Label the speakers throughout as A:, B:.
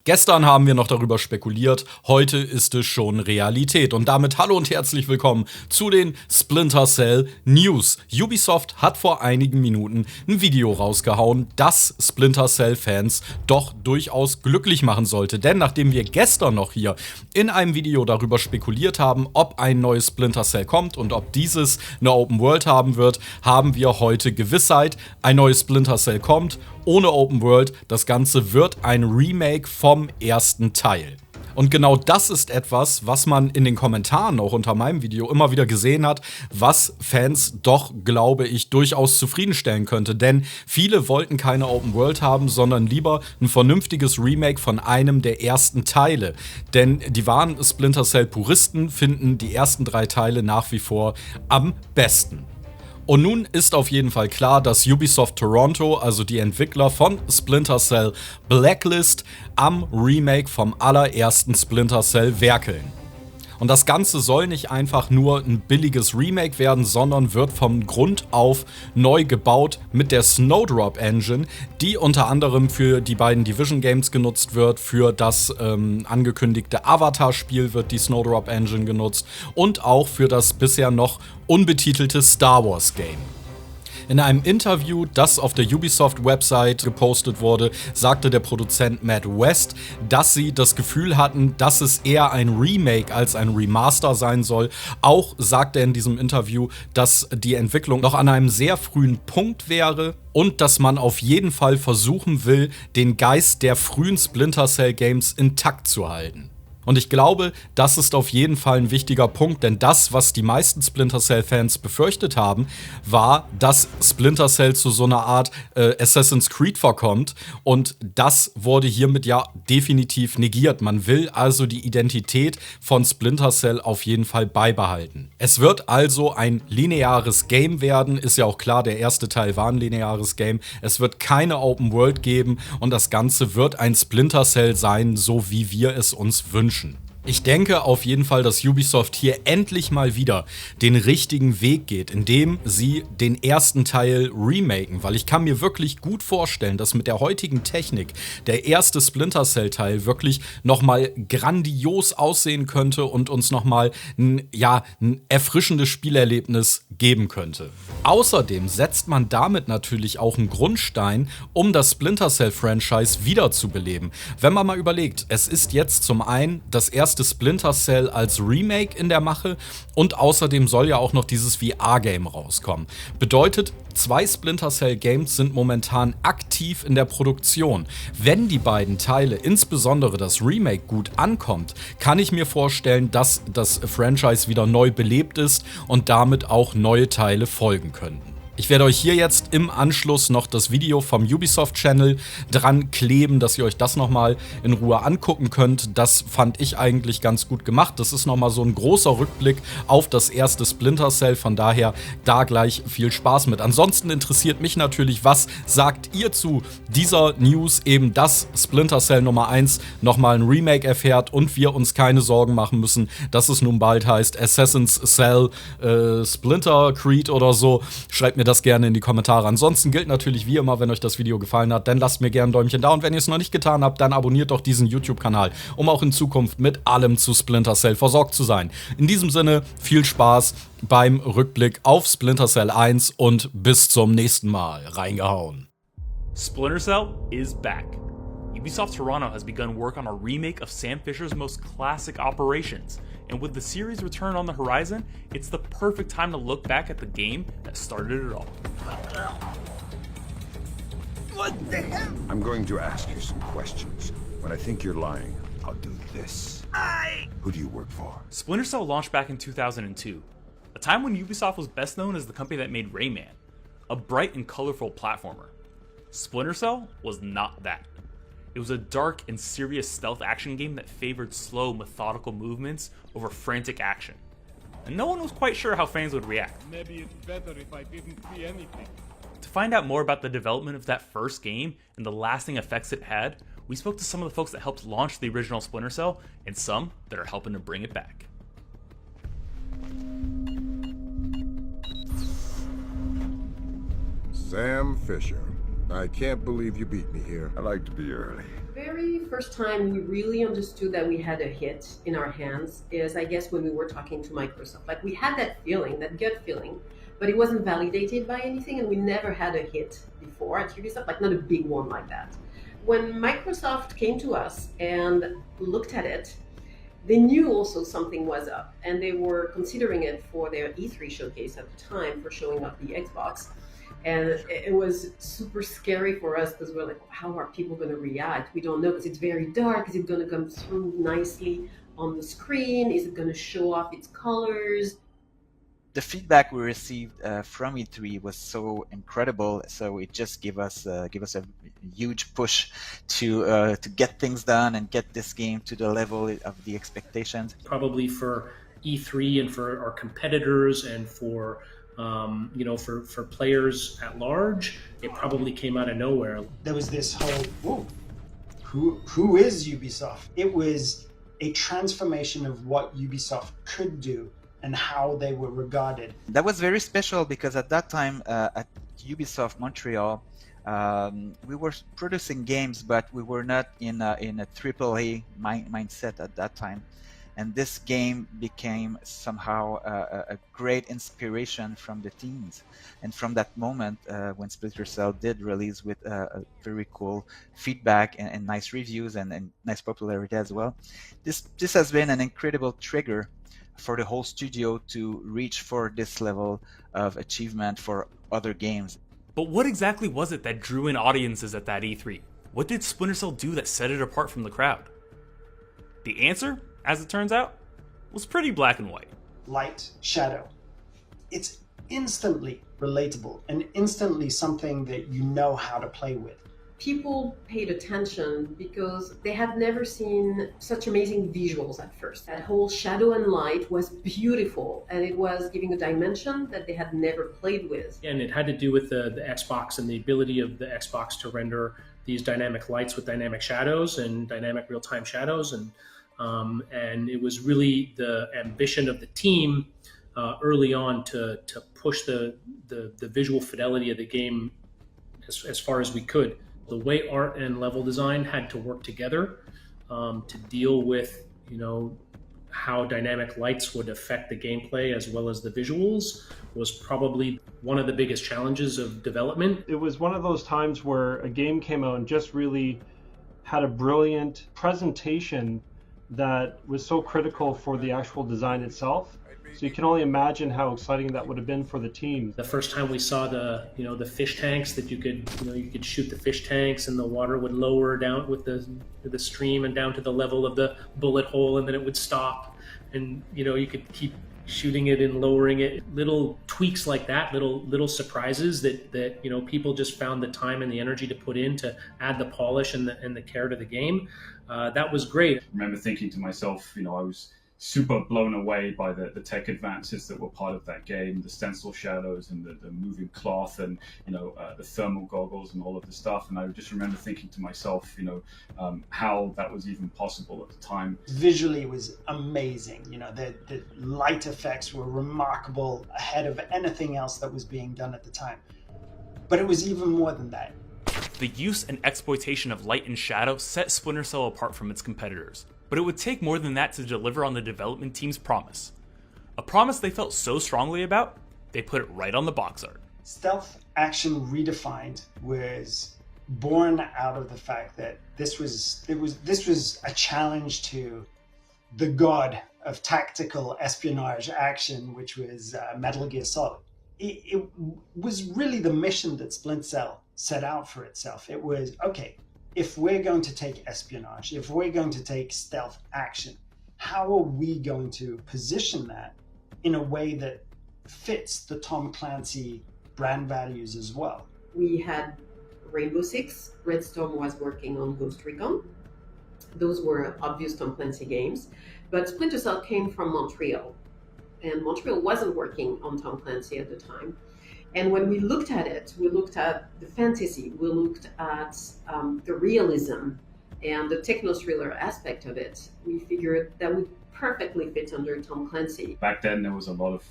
A: Gestern haben wir noch darüber spekuliert, heute ist es schon Realität. Und damit hallo und herzlich willkommen zu den Splinter Cell News. Ubisoft hat vor einigen Minuten ein Video rausgehauen, das Splinter Cell Fans doch durchaus glücklich machen sollte. Denn nachdem wir gestern noch hier in einem Video darüber spekuliert haben, ob ein neues Splinter Cell kommt und ob dieses eine Open World haben wird, haben wir heute Gewissheit, ein neues Splinter Cell kommt. Ohne Open World, das Ganze wird ein Remake vom ersten Teil. Und genau das ist etwas, was man in den Kommentaren auch unter meinem Video immer wieder gesehen hat, was Fans doch, glaube ich, durchaus zufriedenstellen könnte. Denn viele wollten keine Open World haben, sondern lieber ein vernünftiges Remake von einem der ersten Teile. Denn die wahren Splinter Cell Puristen finden die ersten 3 Teile nach wie vor am besten. Und nun ist auf jeden Fall klar, dass Ubisoft Toronto, also die Entwickler von Splinter Cell Blacklist, am Remake vom allerersten Splinter Cell werkeln. Und das Ganze soll nicht einfach nur ein billiges Remake werden, sondern wird vom Grund auf neu gebaut mit der Snowdrop Engine, die unter anderem für die beiden Division Games genutzt wird. Für das angekündigte Avatar-Spiel wird die Snowdrop Engine genutzt und auch für das bisher noch unbetitelte Star Wars Game. In einem Interview, das auf der Ubisoft-Website gepostet wurde, sagte der Produzent Matt West, dass sie das Gefühl hatten, dass es eher ein Remake als ein Remaster sein soll. Auch sagte er in diesem Interview, dass die Entwicklung noch an einem sehr frühen Punkt wäre und dass man auf jeden Fall versuchen will, den Geist der frühen Splinter Cell Games intakt zu halten. Und ich glaube, das ist auf jeden Fall ein wichtiger Punkt, denn das, was die meisten Splinter Cell-Fans befürchtet haben, war, dass Splinter Cell zu so einer Art Assassin's Creed verkommt. Und das wurde hiermit ja definitiv negiert. Man will also die Identität von Splinter Cell auf jeden Fall beibehalten. Es wird also ein lineares Game werden. Ist ja auch klar, der erste Teil war ein lineares Game. Es wird keine Open World geben und das Ganze wird ein Splinter Cell sein, so wie wir es uns wünschen. Ich denke auf jeden Fall, dass Ubisoft hier endlich mal wieder den richtigen Weg geht, indem sie den ersten Teil remaken, weil ich kann mir wirklich gut vorstellen, dass mit der heutigen Technik der erste Splinter Cell Teil wirklich nochmal grandios aussehen könnte und uns nochmal ein erfrischendes Spielerlebnis geben könnte. Außerdem setzt man damit natürlich auch einen Grundstein, um das Splinter Cell Franchise wiederzubeleben. Wenn man mal überlegt, es ist jetzt zum einen das erste Splinter Cell als Remake in der Mache und außerdem soll ja auch noch dieses VR-Game rauskommen. Bedeutet, 2 Splinter Cell Games sind momentan aktiv in der Produktion. Wenn die beiden Teile, insbesondere das Remake, gut ankommt, kann ich mir vorstellen, dass das Franchise wieder neu belebt ist und damit auch neue Teile folgen könnten. Ich werde euch hier jetzt im Anschluss noch das Video vom Ubisoft-Channel dran kleben, dass ihr euch das nochmal in Ruhe angucken könnt. Das fand ich eigentlich ganz gut gemacht. Das ist nochmal so ein großer Rückblick auf das erste Splinter Cell. Von daher da gleich viel Spaß mit. Ansonsten interessiert mich natürlich, was sagt ihr zu dieser News, eben dass Splinter Cell Nummer 1 nochmal ein Remake erfährt und wir uns keine Sorgen machen müssen, dass es nun bald heißt Assassin's Cell Splinter Creed oder so. Schreibt mir das gerne in die Kommentare. Ansonsten gilt natürlich wie immer, wenn euch das Video gefallen hat, dann lasst mir gerne ein Däumchen da und wenn ihr es noch nicht getan habt, dann abonniert doch diesen YouTube-Kanal, um auch in Zukunft mit allem zu Splinter Cell versorgt zu sein. In diesem Sinne, viel Spaß beim Rückblick auf Splinter Cell 1 und bis zum nächsten Mal. Reingehauen.
B: Splinter Cell is back. Ubisoft Toronto has begun work on a remake of Sam Fisher's most classic operations. And with the series' return on the horizon, it's the perfect time to look back at the game that started it all.
C: What the hell? I'm going to ask you some questions. When I think you're lying, I'll do this. Who do you work for?
B: Splinter Cell launched back in 2002, a time when Ubisoft was best known as the company that made Rayman, a bright and colorful platformer. Splinter Cell was not that. It was a dark and serious stealth action game that favored slow, methodical movements over frantic action. And no one was quite sure how fans would react.
D: Maybe it's better if I didn't see anything.
B: To find out more about the development of that first game and the lasting effects it had, we spoke to some of the folks that helped launch the original Splinter Cell and some that are helping to bring it back.
E: Sam Fisher. I can't believe you beat me here.
C: I like to be early.
F: Very
E: very first time we really understood that we had a hit in our hands is, I guess, when we were talking to Microsoft. Like, we had that feeling, that gut feeling, but it wasn't validated by anything, and we never had a hit before at Ubisoft, like not a big one like that. When Microsoft came to us and looked at it, they knew also something was up, and they were considering it for their E3 showcase at the time for showing off the Xbox. And it was super scary for us because we're like, how are people going to react? We don't know, because it's very dark. Is it going to come through nicely on the screen? Is it going to show off its colors?
F: The feedback we received from E3 was so incredible, so it just gave us a huge push to get things done and get this game to the level of the expectations.
G: Probably for E3 and for our competitors and for for players at large, it probably came out of nowhere.
H: There was this whole, who is Ubisoft? It was a transformation of what Ubisoft could do and how they were regarded.
F: That was very special because at that time at Ubisoft Montreal, we were producing games, but we were not in a AAA mindset at that time. And this game became somehow a great inspiration from the teams. And from that moment, when Splinter Cell did release with a very cool feedback and nice reviews and nice popularity as well, this has been an incredible trigger for the whole studio to reach for this level of achievement for other games.
B: But what exactly was it that drew in audiences at that E3? What did Splinter Cell do that set it apart from the crowd? The answer, as it turns out, was pretty black and white.
H: Light, shadow. It's instantly relatable and instantly something that you know how to play with.
E: People paid attention because they had never seen such amazing visuals at first. That whole shadow and light was beautiful, and it was giving a dimension that they had never played with.
G: And it had to do with the Xbox and the ability of the Xbox to render these dynamic lights with dynamic shadows and dynamic real-time shadows. And it was really the ambition of the team early on to push the visual fidelity of the game as far as we could. The way art and level design had to work together to deal with, how dynamic lights would affect the gameplay as well as the visuals was probably one of the biggest challenges of development.
I: It was one of those times where a game came out and just really had a brilliant presentation that was so critical for the actual design itself. So you can only imagine how exciting that would have been for the team.
G: The first time we saw the fish tanks that you could shoot the fish tanks and the water would lower down with the stream and down to the level of the bullet hole, and then it would stop, and you could keep shooting it and lowering it. Little tweaks like that, little surprises that people just found the time and the energy to put in to add the polish and the care to the game. That was great.
J: I remember thinking to myself, I was super blown away by the tech advances that were part of that game, the stencil shadows and the moving cloth and the thermal goggles and all of the stuff. And I just remember thinking to myself, how that was even possible at the time.
H: Visually it was amazing. The light effects were remarkable, ahead of anything else that was being done at the time. But it was even more than that.
B: The use and exploitation of light and shadow set Splinter Cell apart from its competitors. But it would take more than that to deliver on the development team's promise. A promise they felt so strongly about, they put it right on the box art.
H: Stealth action redefined was born out of the fact that this was a challenge to the god of tactical espionage action, which was Metal Gear Solid. It was really the mission that Splinter Cell set out for itself. It was, okay, if we're going to take espionage, if we're going to take stealth action, how are we going to position that in a way that fits the Tom Clancy brand values as well?
E: We had Rainbow Six, Red Storm was working on Ghost Recon. Those were obvious Tom Clancy games, but Splinter Cell came from Montreal, and Montreal wasn't working on Tom Clancy at the time. And when we looked at it, we looked at the fantasy, we looked at the realism and the techno-thriller aspect of it. We figured that would perfectly fit under Tom Clancy.
J: Back then there was a lot of,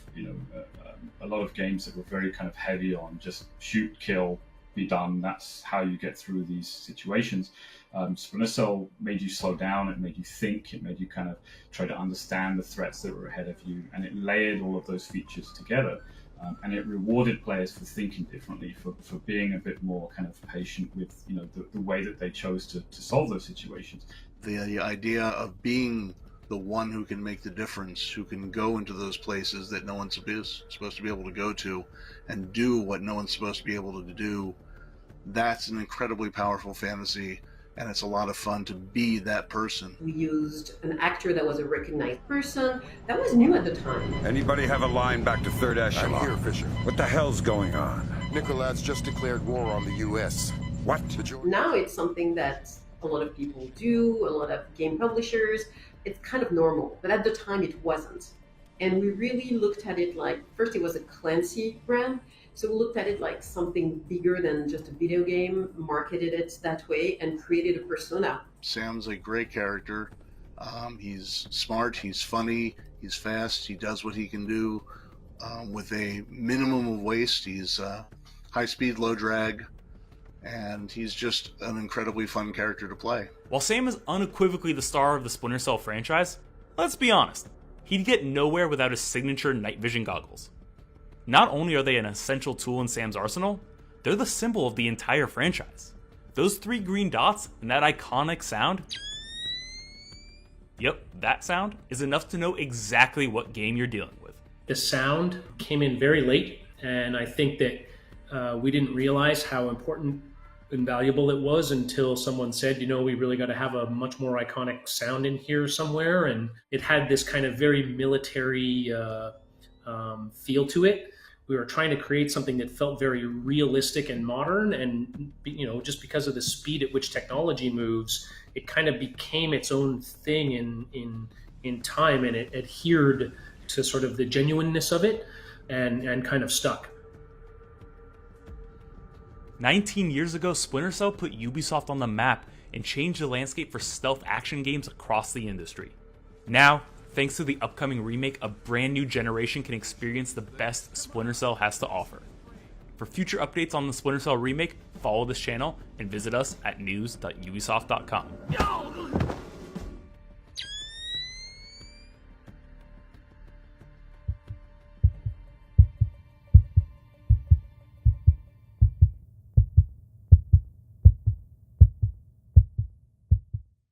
J: a lot of games that were very kind of heavy on just shoot, kill, be done. That's how you get through these situations. Splinter Cell made you slow down, it made you think, it made you kind of try to understand the threats that were ahead of you, and it layered all of those features together. And it rewarded players for thinking differently, for being a bit more kind of patient with, you know, the way that they chose to solve those situations.
K: The idea of being the one who can make the difference, who can go into those places that no one's supposed to be able to go to and do what no one's supposed to be able to do, that's an incredibly powerful fantasy, and it's a lot of fun to be that person.
E: We used an actor that was a recognized person. That was new at the time.
C: Anybody have a line back to third echelon?
L: I'm here, Fisher.
C: What the hell's going on?
L: Nicolad's just declared war on the U.S.
C: What?
E: Now it's something that a lot of people do, a lot of game publishers. It's kind of normal, but at the time it wasn't. And we really looked at it like, first it was a Clancy brand, so we looked at it like something bigger than just a video game, marketed it that way, and created a persona.
K: Sam's a great character. He's smart, he's funny, he's fast, he does what he can do with a minimum of waste. He's high speed, low drag, and he's just an incredibly fun character to play.
B: While Sam is unequivocally the star of the Splinter Cell franchise, let's be honest, he'd get nowhere without his signature night vision goggles. Not only are they an essential tool in Sam's arsenal, they're the symbol of the entire franchise. Those 3 green dots and that iconic sound, yep, that sound is enough to know exactly what game you're dealing with.
G: The sound came in very late, and I think that we didn't realize how important and valuable it was until someone said, you know, we really got to have a much more iconic sound in here somewhere. And it had this kind of very military feel to it. We were trying to create something that felt very realistic and modern. And, you know, just because of the speed at which technology moves, it kind of became its own thing in time, and it adhered to sort of the genuineness of it and kind of stuck.
B: 19 years ago, Splinter Cell put Ubisoft on the map and changed the landscape for stealth action games across the industry. Now, thanks to the upcoming remake, a brand new generation can experience the best Splinter Cell has to offer. For future updates on the Splinter Cell remake, follow this channel and visit us at news.ubisoft.com.